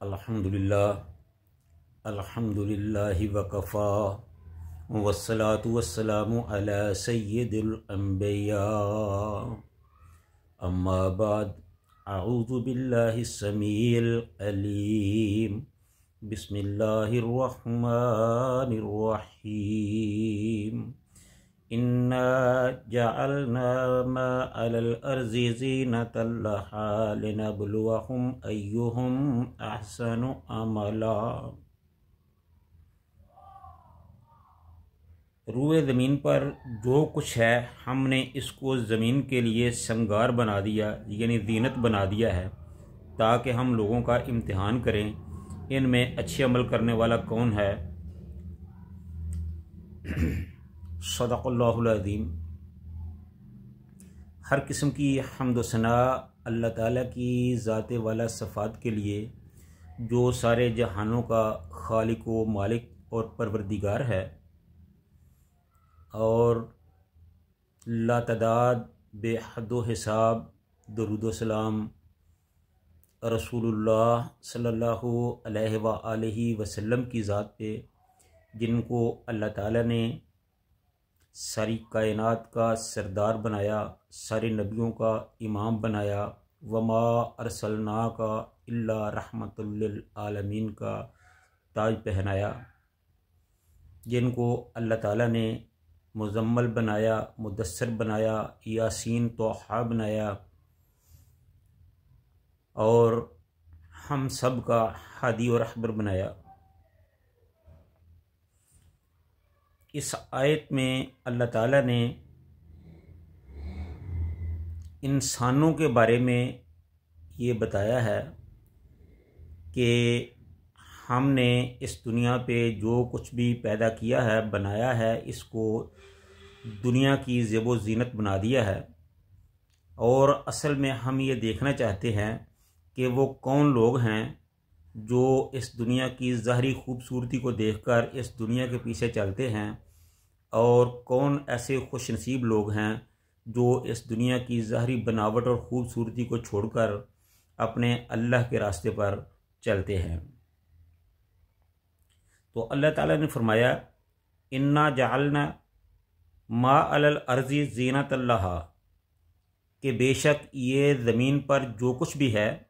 अल्हम्दुलिल्लाहि वकफ़ा वस्सलातु वस्सलामु अला सय्यिदिल अंबिया अम्मा बाद अऊज़ु बिल्लाहि समीइल अलीम बिस्मिल्लाहिर रहमानिर रहीम इन्ना जअलना मा अलल अर्ज़ि ज़ीनतल लहा लिनब्लुवहुम अय्युहुम अहसनु अमला। रूए ज़मीन पर जो कुछ है हमने इसको ज़मीन के लिए श्रृंगार बना दिया, यानी ज़ीनत बना दिया है, ताकि हम लोगों का इम्तिहान करें इनमें अच्छे अमल करने वाला कौन है। सदक़ल्लाहुल अज़ीम। हर किस्म की हम्द व सना अल्लाह ताला की ज़ात वाला सफ़ात के लिए, जो सारे जहानों का खालिक व मालिक और परवरदिगार है, और लातदाद बेहद हिसाब दरूद व सलाम रसूलुल्लाह सल्लल्लाहु अलैहि व आलिहि वसल्लम की ज़ात पे, जिनको अल्लाह ताला ने सारी कायनात का सरदार बनाया, सारे नबियों का इमाम बनाया, वमा अरसलना का इल्ला रहमतुल लिल आलमीन का ताज पहनाया, जिनको अल्लाह ताला ने मुज़म्मल बनाया, मुदस्सर बनाया, यासीन तोहा बनाया, और हम सब का हादी और रहबर बनाया। इस आयत में अल्लाह ताला ने इंसानों के बारे में ये बताया है कि हमने इस दुनिया पे जो कुछ भी पैदा किया है, बनाया है, इसको दुनिया की ज़ेबो ज़ीनत बना दिया है। और असल में हम ये देखना चाहते हैं कि वो कौन लोग हैं जो इस दुनिया की ज़ाहरी खूबसूरती को देखकर इस दुनिया के पीछे चलते हैं, और कौन ऐसे खुशनसीब लोग हैं जो इस दुनिया की ज़ाहरी बनावट और ख़ूबसूरती को छोड़कर अपने अल्लाह के रास्ते पर चलते हैं। तो अल्लाह ताला ने फरमाया, इन्ना जअलना मा अलल अर्ज़ि ज़ीनतल लहा, कि बेशक ये ज़मीन पर जो कुछ भी है,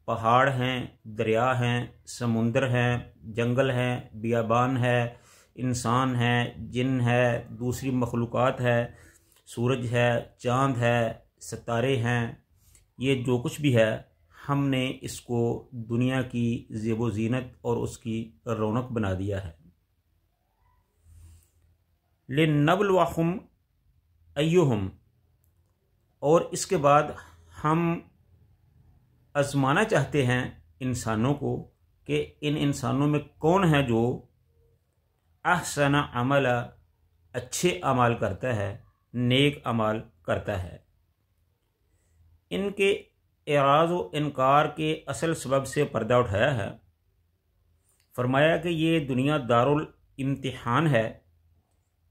पहाड़ हैं, दरिया हैं, समुंदर हैं, जंगल हैं, बियाबान है, इंसान है, जिन है, दूसरी मखलूक़ात है, सूरज है, चाँद है, सितारे हैं, ये जो कुछ भी है हमने इसको दुनिया की ज़ेबो ज़ीनत और उसकी रौनक बना दिया है। लिनब्लुवहुम अय्युहुम, और इसके बाद हम आज़माना चाहते हैं इंसानों को कि इन इंसानों में कौन है जो अहसन अमला, अच्छे अमाल करता है, नेक अमाल करता है। इनके एराज़ व इनकार के असल सबब से पर्दा उठाया है। फरमाया कि ये दुनिया दारुल इम्तिहान है,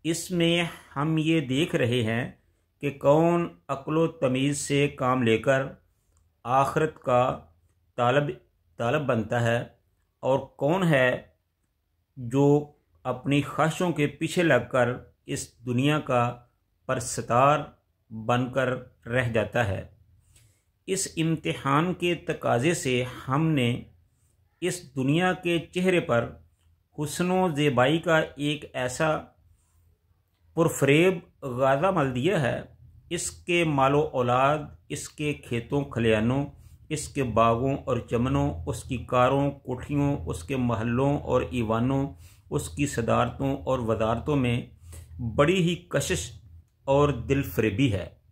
इसमें हम ये देख रहे हैं कि कौन अक्ल तमीज़ से काम लेकर आखिरत का तालब बनता है, और कौन है जो अपनी ख्वाहिशों के पीछे लगकर इस दुनिया का परस्तार बनकर रह जाता है। इस इम्तिहान के तकाज़े से हमने इस दुनिया के चेहरे पर हुस्नो ज़ेबाई का एक ऐसा पुरफरेब गाज़ा मल दिया है, इसके मालो औलाद, इसके खेतों खलियानों, इसके बागों और चमनों, उसकी कारों कोठियों, उसके महलों और ईवानों, उसकी सदारतों और वजारतों में बड़ी ही कशिश और दिलफरेबी है।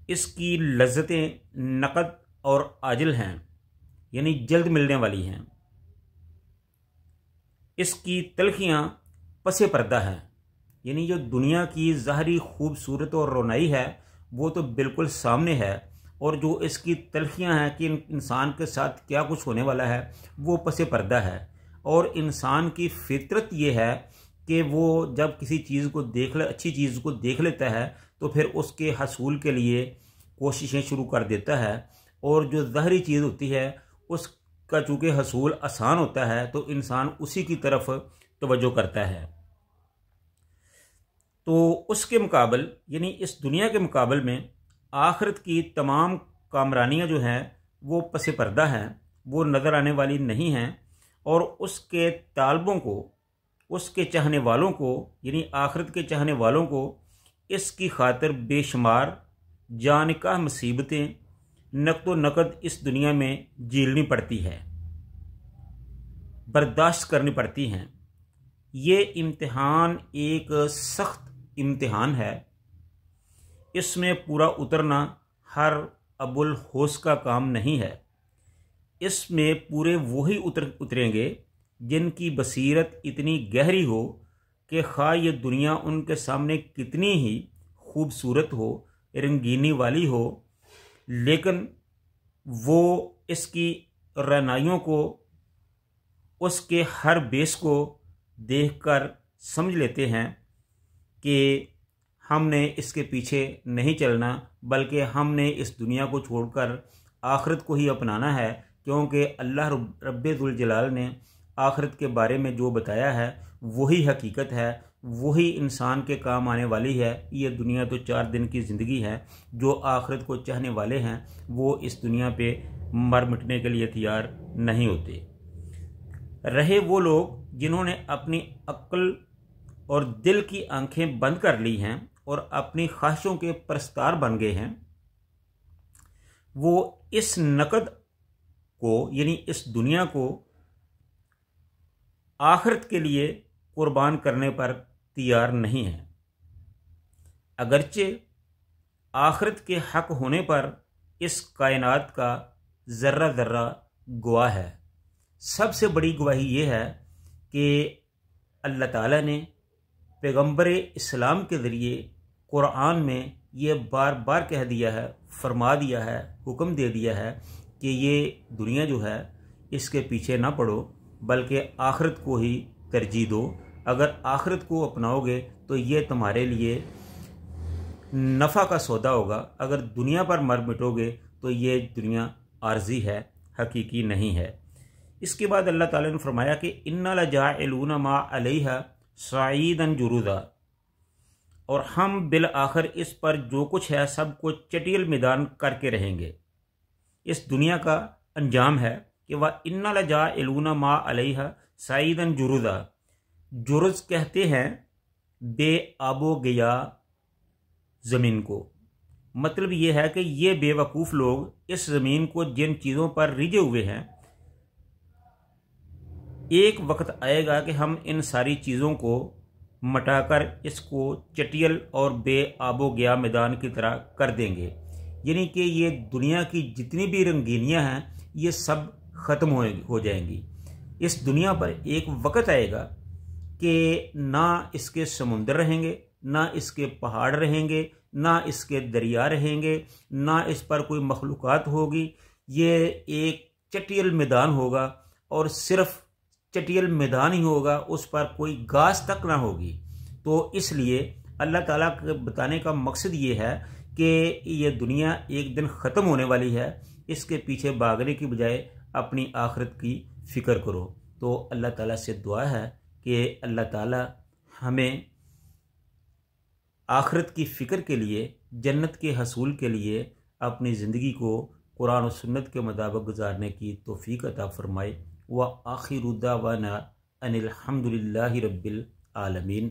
इसकी लज्जतें नकद और आजिल हैं, यानी जल्द मिलने वाली हैं। इसकी तलखियाँ पसे पर्दा हैं, यानी जो दुनिया की ज़ाहरी खूबसूरत और रोनाई है वो तो बिल्कुल सामने है, और जो इसकी तलखियाँ हैं कि इंसान के साथ क्या कुछ होने वाला है वो पसे पर्दा है। और इंसान की फितरत ये है कि वो जब किसी चीज़ को अच्छी चीज़ को देख लेता है तो फिर उसके हसूल के लिए कोशिशें शुरू कर देता है, और जो ज़ाहरी चीज़ होती है उस का चूँकि हसूल आसान होता है तो इंसान उसी की तरफ तवज्जो करता है। तो उसके मुकाबल यानी इस दुनिया के मुकाबल में आखिरत की तमाम कामरानियाँ जो हैं वो पसे पर्दा हैं, वो नज़र आने वाली नहीं हैं। और उसके तालबों को, उसके चाहने वालों को यानी आखिरत के चाहने वालों को इसकी खातिर बेशुमार जानिका मुसीबतें नक़्तो नक़द इस दुनिया में झेलनी पड़ती है, बर्दाश्त करनी पड़ती हैं। ये इम्तिहान एक सख्त इम्तिहान है। इसमें पूरा उतरना हर अबुल होश का काम नहीं है। इसमें पूरे वही उतरेंगे जिनकी बसीरत इतनी गहरी हो कि खा ये दुनिया उनके सामने कितनी ही खूबसूरत हो, रंगीनी वाली हो, लेकिन वो इसकी रनाइयों को, उसके हर बेस को देखकर समझ लेते हैं कि हमने इसके पीछे नहीं चलना, बल्कि हमने इस दुनिया को छोड़कर आखिरत को ही अपनाना है। क्योंकि अल्लाह रब्बे जुल जलाल ने आखिरत के बारे में जो बताया है वही हकीकत है, वही इंसान के काम आने वाली है। ये दुनिया तो 4 दिन की ज़िंदगी है। जो आखिरत को चाहने वाले हैं वो इस दुनिया पे मर मिटने के लिए तैयार नहीं होते। रहे वो लोग जिन्होंने अपनी अक्ल और दिल की आंखें बंद कर ली हैं और अपनी ख्वाहिशों के परस्तार बन गए हैं, वो इस नकद को यानी इस दुनिया को आखिरत के लिए कुर्बान करने पर तैयार नहीं है। अगरचे आखिरत के हक होने पर इस कायनात का ज़र्रा ज़र्रा गवाह है। सबसे बड़ी गवाही ये है कि अल्लाह ताला ने पैगंबर इस्लाम के ज़रिए कुरान में ये बार बार कह दिया है, फरमा दिया है, हुक्म दे दिया है कि ये दुनिया जो है इसके पीछे ना पड़ो, बल्कि आखिरत को ही तरजीह दो। अगर आखिरत को अपनाओगे तो ये तुम्हारे लिए नफ़ा का सौदा होगा। अगर दुनिया पर मर मिटोगे तो ये दुनिया आर्जी है, हकीकी नहीं है। इसके बाद अल्लाह ताला ने फरमाया कि इन्ना लजाइलूना मा अलैहा सईदन जुरूदा, और हम बिल आखिर इस पर जो कुछ है सब कुछ चटियल मैदान करके रहेंगे। इस दुनिया का अंजाम है कि वह इन्ना लजाइलूना मा अलैहा सईदन जुरूदा। जुरुज कहते हैं बे आबो गया ज़मीन को। मतलब ये है कि ये बेवकूफ़ लोग इस ज़मीन को जिन चीज़ों पर रिझे हुए हैं, एक वक्त आएगा कि हम इन सारी चीज़ों को मटाकर इसको चटियल और बेआबो गया मैदान की तरह कर देंगे। यानी कि ये दुनिया की जितनी भी रंगीनियाँ हैं ये सब ख़त्म हो जाएंगी। इस दुनिया पर एक वक्त आएगा कि ना इसके समुंदर रहेंगे, ना इसके पहाड़ रहेंगे, ना इसके दरिया रहेंगे, ना इस पर कोई मखलूक़ात होगी। ये एक चटियल मैदान होगा और सिर्फ़ चटियल मैदान ही होगा, उस पर कोई घास तक ना होगी। तो इसलिए अल्लाह ताला के बताने का मकसद ये है कि ये दुनिया एक दिन ख़त्म होने वाली है। इसके पीछे भागने की बजाय अपनी आखिरत की फ़िक्र करो। तो अल्लाह ताला से दुआ है कि अल्लाह ताला हमें आखिरत की फ़िक्र के लिए, जन्नत के हसूल के लिए अपनी ज़िंदगी को कुरान और सुन्नत के मुताबिक गुजारने की तौफ़ीक अता फ़रमाए। व आखिरु दावाना अनिल हम्दुलिल्लाहि रब्बिल आलमीन।